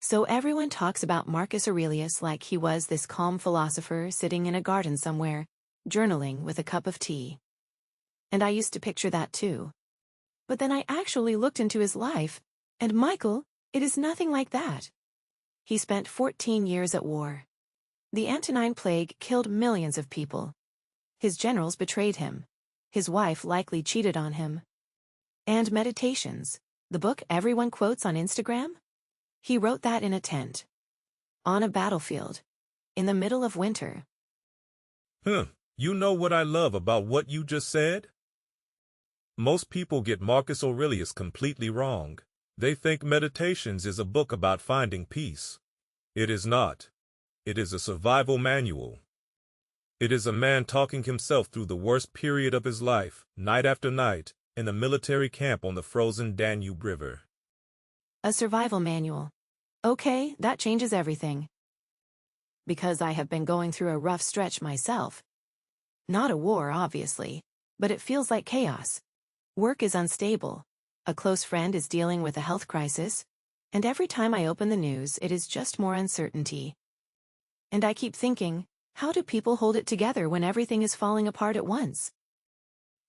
So everyone talks about Marcus Aurelius like he was this calm philosopher sitting in a garden somewhere, journaling with a cup of tea. And I used to picture that too. But then I actually looked into his life, and Michael, it is nothing like that. He spent 14 years at war. The Antonine Plague killed millions of people. His generals betrayed him. His wife likely cheated on him. And Meditations, the book everyone quotes on Instagram? He wrote that in a tent. On a battlefield. In the middle of winter. You know what I love about what you just said? Most people get Marcus Aurelius completely wrong. They think Meditations is a book about finding peace. It is not. It is a survival manual. It is a man talking himself through the worst period of his life, night after night, in a military camp on the frozen Danube River. A survival manual. Okay, that changes everything. Because I have been going through a rough stretch myself. Not a war, obviously, but it feels like chaos. Work is unstable. A close friend is dealing with a health crisis. And every time I open the news, it is just more uncertainty. And I keep thinking, how do people hold it together when everything is falling apart at once?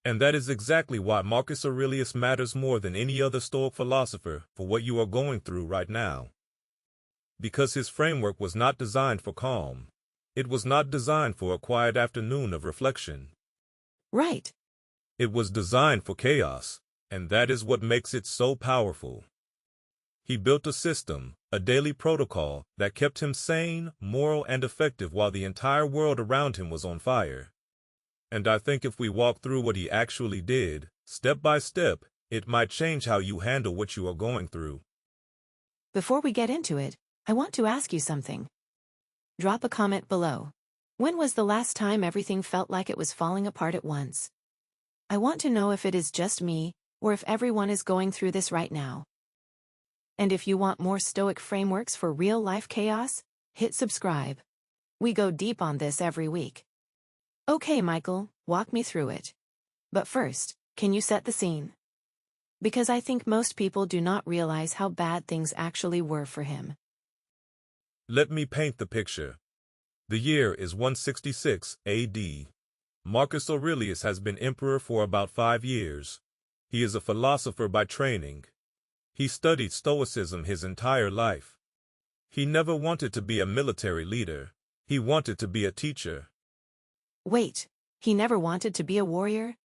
And that is exactly why Marcus Aurelius matters more than any other Stoic philosopher for what you are going through right now. Because his framework was not designed for calm. It was not designed for a quiet afternoon of reflection. Right. It was designed for chaos, and that is what makes it so powerful. He built a system, a daily protocol, that kept him sane, moral, and effective while the entire world around him was on fire. And I think if we walk through what he actually did, step by step, it might change how you handle what you are going through. Before we get into it, I want to ask you something. Drop a comment below. When was the last time everything felt like it was falling apart at once? I want to know if it is just me, or if everyone is going through this right now. And if you want more Stoic frameworks for real-life chaos, hit subscribe. We go deep on this every week. Okay, Michael, walk me through it. But first, can you set the scene? Because I think most people do not realize how bad things actually were for him. Let me paint the picture. The year is 166 AD. Marcus Aurelius has been emperor for about 5 years. He is a philosopher by training. He studied Stoicism his entire life. He never wanted to be a military leader. He wanted to be a teacher. Wait, he never wanted to be a warrior?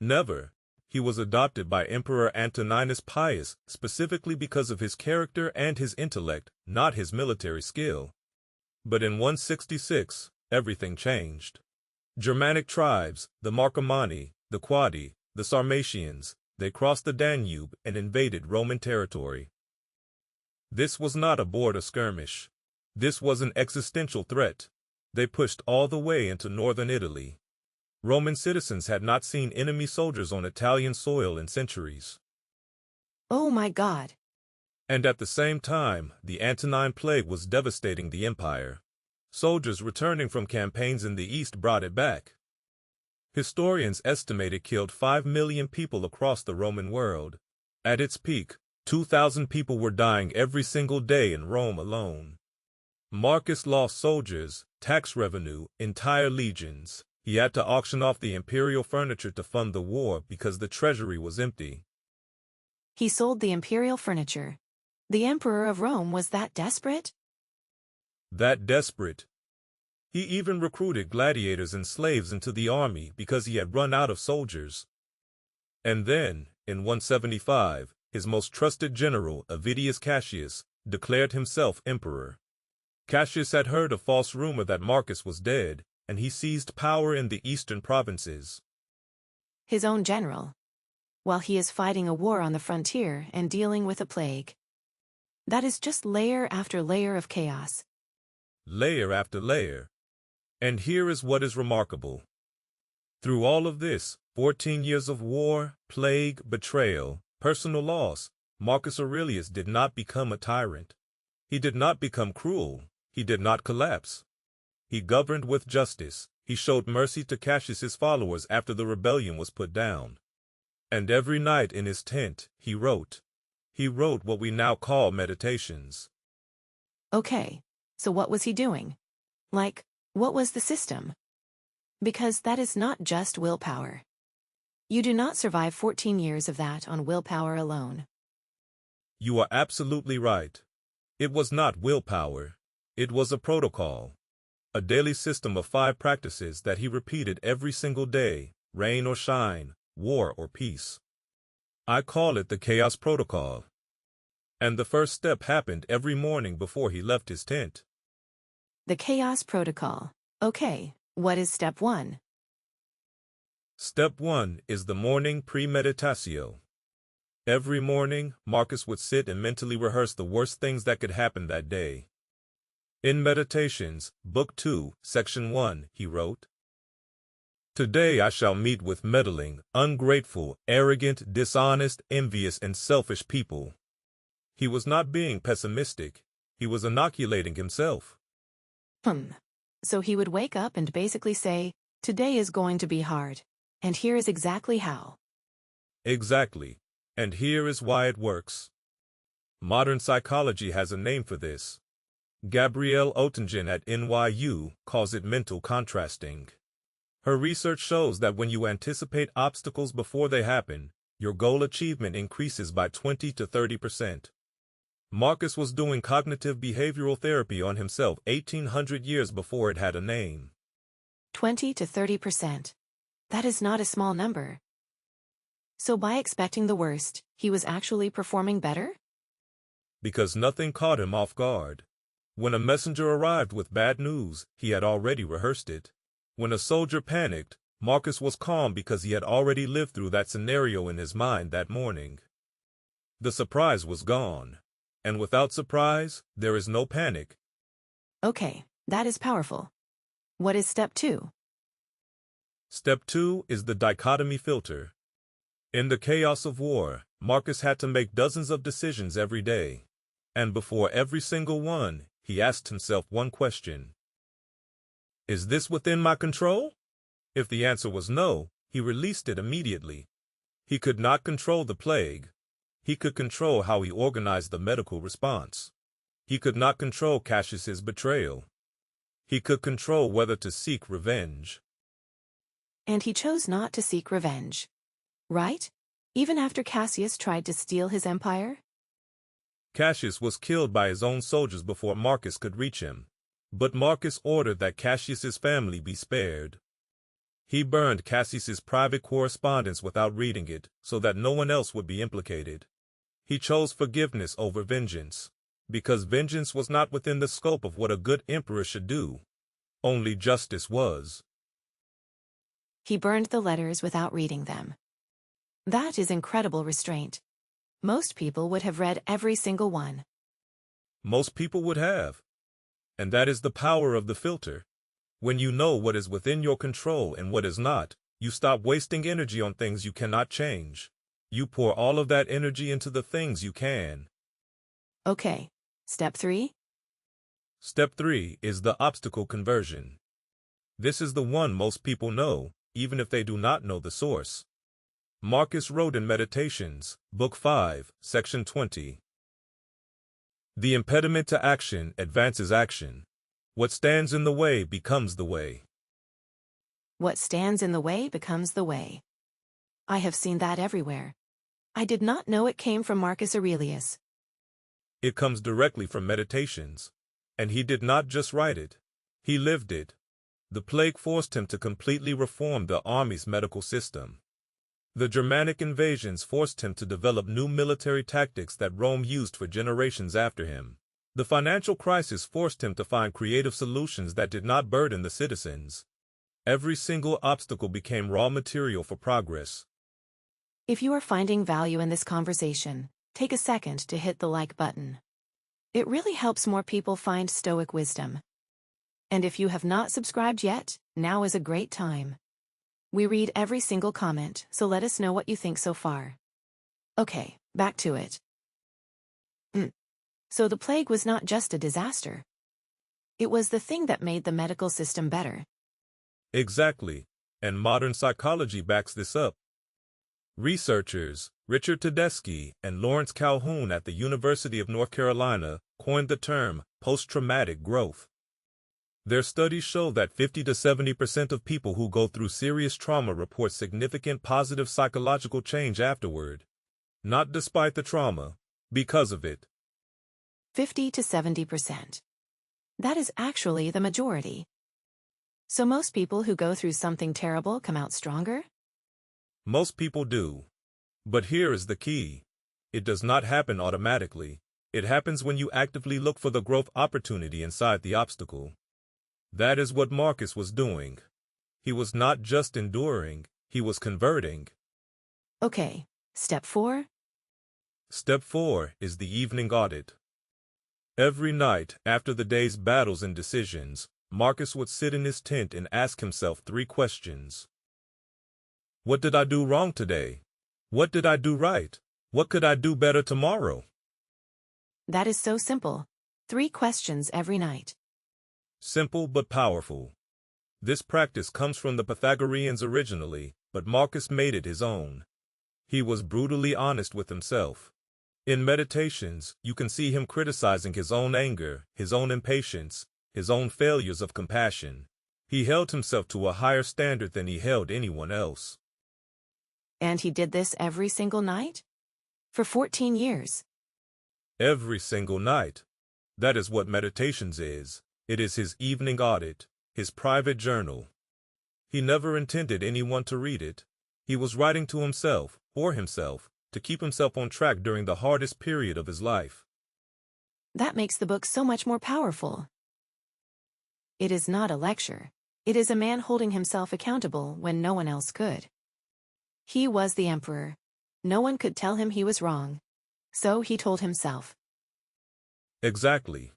Never. He was adopted by Emperor Antoninus Pius specifically because of his character and his intellect, not his military skill. But in 166, everything changed. Germanic tribes, the Marcomanni, the Quadi, the Sarmatians, they crossed the Danube and invaded Roman territory. This was not a border skirmish. This was an existential threat. They pushed all the way into northern Italy. Roman citizens had not seen enemy soldiers on Italian soil in centuries. Oh my God. And at the same time, the Antonine Plague was devastating the empire. Soldiers returning from campaigns in the east brought it back. Historians estimate it killed 5 million people across the Roman world. At its peak, 2,000 people were dying every single day in Rome alone. Marcus lost soldiers, tax revenue, entire legions. He had to auction off the imperial furniture to fund the war because the treasury was empty. He sold the imperial furniture. The emperor of Rome was that desperate? That desperate. He even recruited gladiators and slaves into the army because he had run out of soldiers. And then, in 175, his most trusted general, Avidius Cassius, declared himself emperor. Cassius had heard a false rumor that Marcus was dead, and he seized power in the eastern provinces. His own general. While he is fighting a war on the frontier and dealing with a plague. That is just layer after layer of chaos. Layer after layer. And here is what is remarkable. Through all of this, 14 years of war, plague, betrayal, personal loss, Marcus Aurelius did not become a tyrant. He did not become cruel. He did not collapse. He governed with justice. He showed mercy to Cassius's followers after the rebellion was put down. And every night in his tent, he wrote. He wrote what we now call Meditations. Okay, so what was he doing? Like, what was the system? Because that is not just willpower. You do not survive 14 years of that on willpower alone. You are absolutely right. It was not willpower. It was a protocol. A daily system of 5 practices that he repeated every single day, rain or shine, war or peace. I call it the Chaos Protocol. And the first step happened every morning before he left his tent. The Chaos Protocol. Okay, what is step 1? Step 1 is the morning Premeditatio. Every morning, Marcus would sit and mentally rehearse the worst things that could happen that day. In Meditations, Book 2, Section 1, he wrote, "Today I shall meet with meddling, ungrateful, arrogant, dishonest, envious, and selfish people." He was not being pessimistic. He was inoculating himself. So he would wake up and basically say, today is going to be hard. And here is exactly how. Exactly. And here is why it works. Modern psychology has a name for this. Gabrielle Oettingen at NYU calls it mental contrasting. Her research shows that when you anticipate obstacles before they happen, your goal achievement increases by 20 to 30%. Marcus was doing cognitive behavioral therapy on himself 1800 years before it had a name. 20 to 30%. That is not a small number. So by expecting the worst, he was actually performing better? Because nothing caught him off guard. When a messenger arrived with bad news, he had already rehearsed it. When a soldier panicked, Marcus was calm because he had already lived through that scenario in his mind that morning. The surprise was gone. And without surprise, there is no panic. Okay, that is powerful. What is step 2? Step 2 is the dichotomy filter. In the chaos of war, Marcus had to make dozens of decisions every day. And before every single one, he asked himself one question. Is this within my control? If the answer was no, he released it immediately. He could not control the plague. He could control how he organized the medical response. He could not control Cassius's betrayal. He could control whether to seek revenge. And he chose not to seek revenge. Right? Even after Cassius tried to steal his empire? Cassius was killed by his own soldiers before Marcus could reach him. But Marcus ordered that Cassius's family be spared. He burned Cassius's private correspondence without reading it, so that no one else would be implicated. He chose forgiveness over vengeance, because vengeance was not within the scope of what a good emperor should do. Only justice was. He burned the letters without reading them. That is incredible restraint. Most people would have read every single one. Most people would have. And that is the power of the filter. When you know what is within your control and what is not, you stop wasting energy on things you cannot change. You pour all of that energy into the things you can. Okay, step 3? Step 3 is the obstacle conversion. This is the one most people know, even if they do not know the source. Marcus wrote in Meditations, Book 5, Section 20. The impediment to action advances action. What stands in the way becomes the way. What stands in the way becomes the way. I have seen that everywhere. I did not know it came from Marcus Aurelius. It comes directly from Meditations. And he did not just write it. He lived it. The plague forced him to completely reform the army's medical system. The Germanic invasions forced him to develop new military tactics that Rome used for generations after him. The financial crisis forced him to find creative solutions that did not burden the citizens. Every single obstacle became raw material for progress. If you are finding value in this conversation, take a second to hit the like button. It really helps more people find Stoic wisdom. And if you have not subscribed yet, now is a great time. We read every single comment, so let us know what you think so far. Okay, back to it. So the plague was not just a disaster. It was the thing that made the medical system better. Exactly, and modern psychology backs this up. Researchers, Richard Tedeschi and Lawrence Calhoun at the University of North Carolina coined the term post-traumatic growth. Their studies show that 50 to 70% of people who go through serious trauma report significant positive psychological change afterward. Not despite the trauma, because of it. 50 to 70%. That is actually the majority. So most people who go through something terrible come out stronger? Most people do. But here is the key. It does not happen automatically. It happens when you actively look for the growth opportunity inside the obstacle. That is what Marcus was doing. He was not just enduring, he was converting. Okay, step 4? Step 4 is the evening audit. Every night, after the day's battles and decisions, Marcus would sit in his tent and ask himself 3 questions. What did I do wrong today? What did I do right? What could I do better tomorrow? That is so simple. 3 questions every night. Simple but powerful. This practice comes from the Pythagoreans originally, but Marcus made it his own. He was brutally honest with himself. In Meditations, you can see him criticizing his own anger, his own impatience, his own failures of compassion. He held himself to a higher standard than he held anyone else. And he did this every single night? For 14 years. Every single night. That is what Meditations is. It is his evening audit, his private journal. He never intended anyone to read it. He was writing to himself, for himself, to keep himself on track during the hardest period of his life. That makes the book so much more powerful. It is not a lecture. It is a man holding himself accountable when no one else could. He was the emperor. No one could tell him he was wrong. So he told himself. Exactly.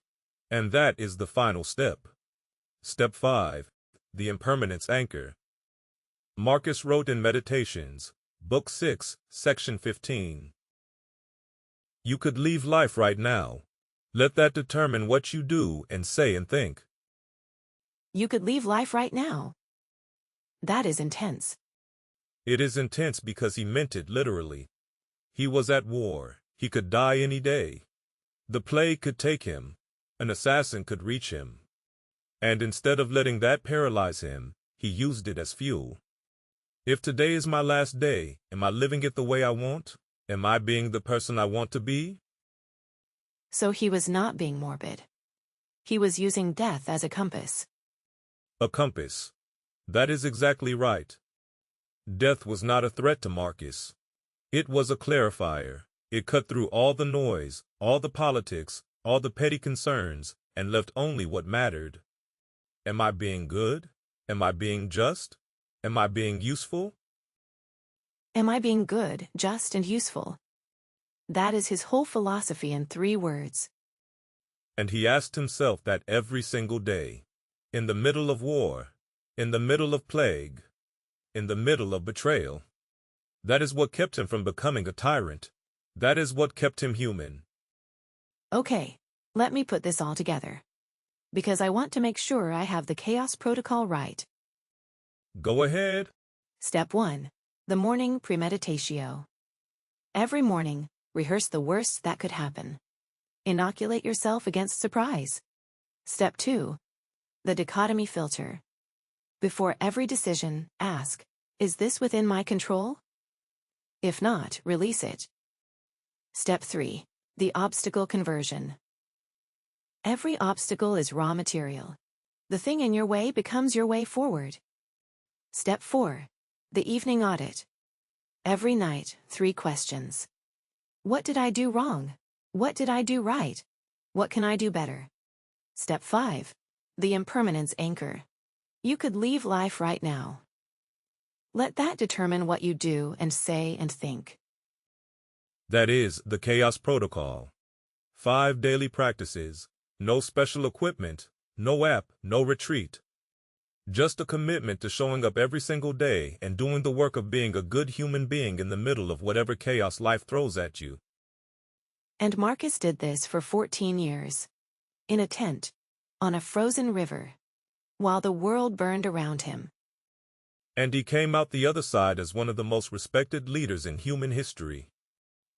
And that is the final step. Step 5. The Impermanence Anchor. Marcus wrote in Meditations, Book 6, Section 15. You could leave life right now. Let that determine what you do and say and think. You could leave life right now. That is intense. It is intense because he meant it literally. He was at war. He could die any day. The plague could take him. An assassin could reach him. And instead of letting that paralyze him, he used it as fuel. If today is my last day, am I living it the way I want? Am I being the person I want to be? So he was not being morbid. He was using death as a compass. A compass. That is exactly right. Death was not a threat to Marcus. It was a clarifier. It cut through all the noise, all the politics, all the petty concerns, and left only what mattered. Am I being good? Am I being just? Am I being useful? Am I being good, just, and useful? That is his whole philosophy in 3 words. And he asked himself that every single day. In the middle of war, in the middle of plague, in the middle of betrayal. That is what kept him from becoming a tyrant. That is what kept him human. Okay, let me put this all together. Because I want to make sure I have the chaos protocol right. Go ahead. Step 1. The morning premeditatio. Every morning, rehearse the worst that could happen. Inoculate yourself against surprise. Step 2. The dichotomy filter. Before every decision, ask, is this within my control? If not, release it. Step 3. The obstacle conversion. Every obstacle is raw material. The thing in your way becomes your way forward. Step 4. The evening audit. Every night, 3 questions. What did I do wrong? What did I do right? What can I do better? Step 5. The impermanence anchor. You could leave life right now. Let that determine what you do and say and think. That is the Chaos Protocol. 5 daily practices, no special equipment, no app, no retreat. Just a commitment to showing up every single day and doing the work of being a good human being in the middle of whatever chaos life throws at you. And Marcus did this for 14 years. In a tent, on a frozen river, while the world burned around him. And he came out the other side as one of the most respected leaders in human history.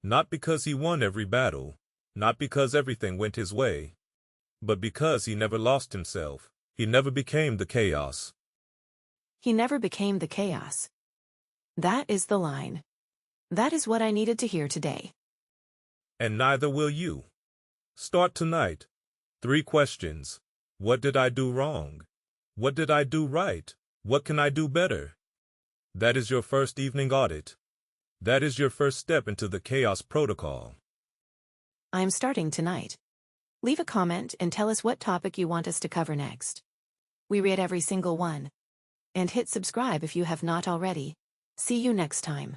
Not because he won every battle, not because everything went his way, but because he never lost himself. He never became the chaos. He never became the chaos. That is the line. That is what I needed to hear today. And neither will you. Start tonight. 3 questions. What did I do wrong? What did I do right? What can I do better? That is your first evening audit. That is your first step into the chaos protocol. I'm starting tonight. Leave a comment and tell us what topic you want us to cover next. We read every single one. And hit subscribe if you have not already. See you next time.